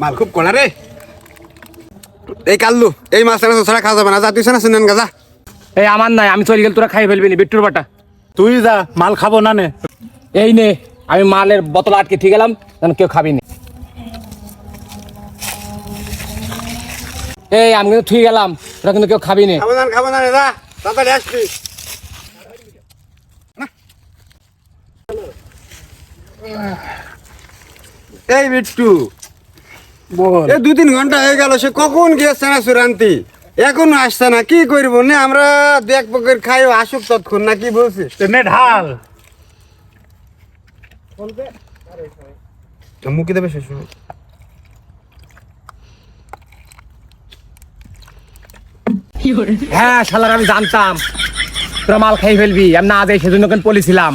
মাল খুব কড়া রে। এই কাল্লু এই মাছ ছাড়া খাওয়া যাবে না, যা তুই না শুনেন গাজা। এই আমার নাই, আমি চলে গেলে তোরা খাই ফেলবি নি বিট্টুর বাটা। তুই যা, মাল খাবো না নে। এই নে, আমি মালের বোতল আটকে ঠিক গেলাম, যেন কেউ খাবি নি। এই আমি কিন্তু ঠিক গেলাম, তোরা কিন্তু কেউ খাবি নি। খাবো না রে, যা তাড়াতাড়ি আসবি। এই বিট্টু, বল। এই 2-3 ঘন্টা হয়ে গেল, সে কখন গিয়েছে না সুরান্তি, এখনো আসছে না। কি করবো না, আমরা দেখ পকের খাই আসুক তৎক্ষণ, না কি বলছিস? নে ঢাল। মুখে দেবে শেষ সময়। হ্যাঁ শালার, আমি জানতাম তোরা মাল খাই ফেলবি, আমি না যাই সেজন্য কেন বলেছিলাম।